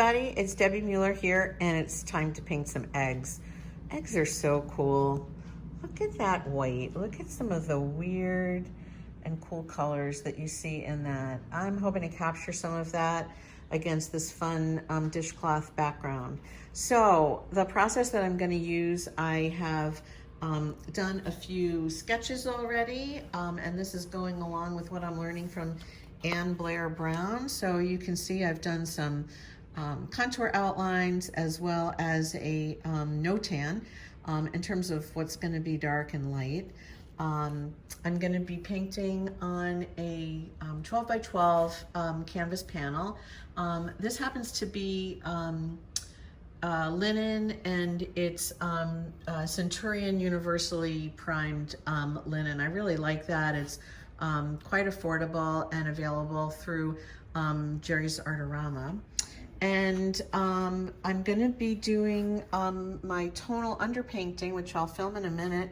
everybody, it's Debbie Mueller here, and it's time to paint some eggs. Eggs are so cool. Look at that white. Look at some of the weird and cool colors that you see in that. I'm hoping to capture some of that against this fun dishcloth background. So the process that I'm going to use, I have done a few sketches already, and this is going along with what I'm learning from Ann Blair Brown. So you can see I've done some contour outlines as well as a no-tan in terms of what's going to be dark and light. I'm going to be painting on a 12 by 12 canvas panel. This happens to be linen, and it's Centurion universally primed linen. I really like that. It's quite affordable and available through Jerry's Artorama. And I'm going to be doing my tonal underpainting, which I'll film in a minute,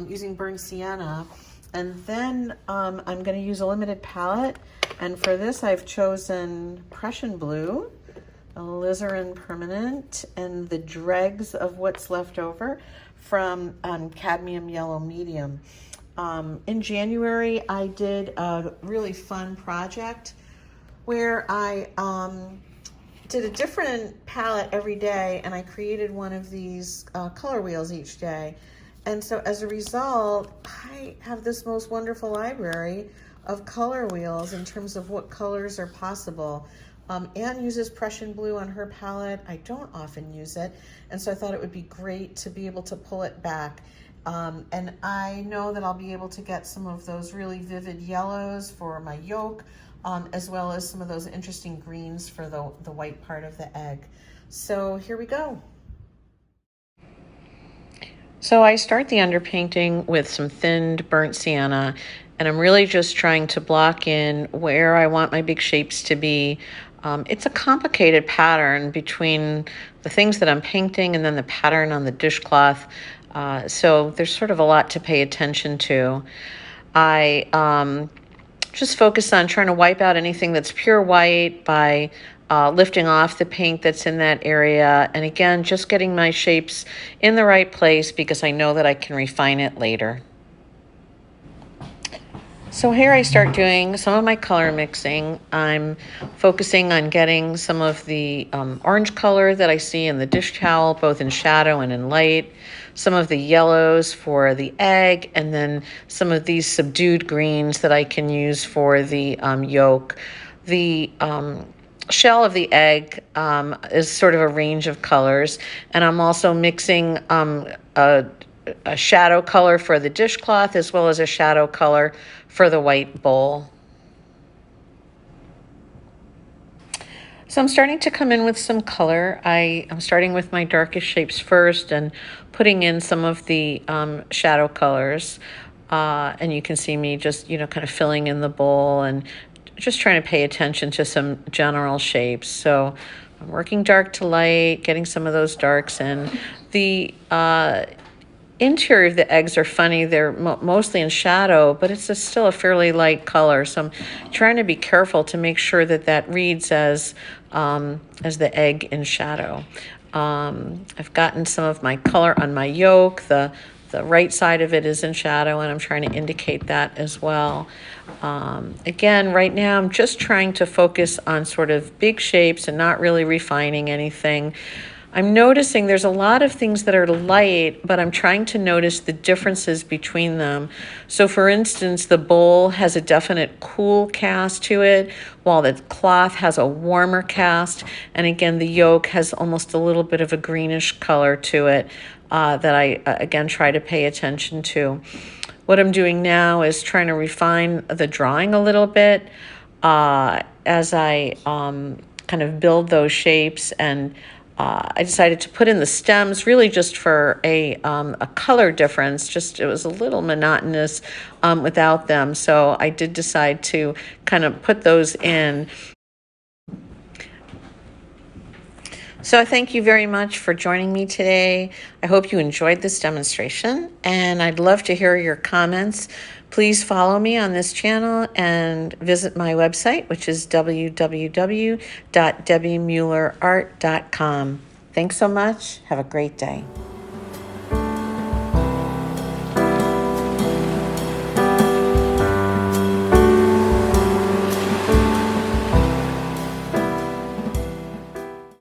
using Burnt Siena. And then I'm going to use a limited palette. And for this, I've chosen Prussian Blue, Alizarin Permanent, and the dregs of what's left over from Cadmium Yellow Medium. In January, I did a really fun project where I did a different palette every day, and I created one of these color wheels each day. And so as a result, I have this most wonderful library of color wheels in terms of what colors are possible. Anne uses Prussian Blue on her palette. I don't often use it, and so I thought it would be great to be able to pull it back. And I know that I'll be able to get some of those really vivid yellows for my yolk, as well as some of those interesting greens for the white part of the egg. So here we go. So I start the underpainting with some thinned burnt sienna, and I'm really just trying to block in where I want my big shapes to be. It's a complicated pattern between the things that I'm painting and then the pattern on the dishcloth. So there's sort of a lot to pay attention to. I just focus on trying to wipe out anything that's pure white by lifting off the paint that's in that area. And again, just getting my shapes in the right place because I know that I can refine it later. So here I start doing some of my color mixing. I'm focusing on getting some of the orange color that I see in the dish towel, both in shadow and in light, some of the yellows for the egg, and then some of these subdued greens that I can use for the yolk. The shell of the egg is sort of a range of colors, and I'm also mixing a shadow color for the dishcloth as well as a shadow color for the white bowl. So I'm starting to come in with some color. I'm starting with my darkest shapes first and putting in some of the shadow colors. And you can see me just, kind of filling in the bowl and just trying to pay attention to some general shapes. So I'm working dark to light, getting some of those darks in. The interior of the eggs are funny. They're mostly in shadow, but it's still a fairly light color. So I'm trying to be careful to make sure that that reads as the egg in shadow. I've gotten some of my color on my yolk. The right side of it is in shadow, and I'm trying to indicate that as well. Again, right now I'm just trying to focus on sort of big shapes and not really refining anything. I'm noticing there's a lot of things that are light, but I'm trying to notice the differences between them. So for instance, the bowl has a definite cool cast to it, while the cloth has a warmer cast. And again, the yolk has almost a little bit of a greenish color to it that I, again, try to pay attention to. What I'm doing now is trying to refine the drawing a little bit as I kind of build those shapes, and I decided to put in the stems really just for a color difference. Just it was a little monotonous without them, so I did decide to kind of put those in. So I thank you very much for joining me today. I hope you enjoyed this demonstration, and I'd love to hear your comments. Please follow me on this channel and visit my website, which is www.debbiemuellerart.com. Thanks so much. Have a great day.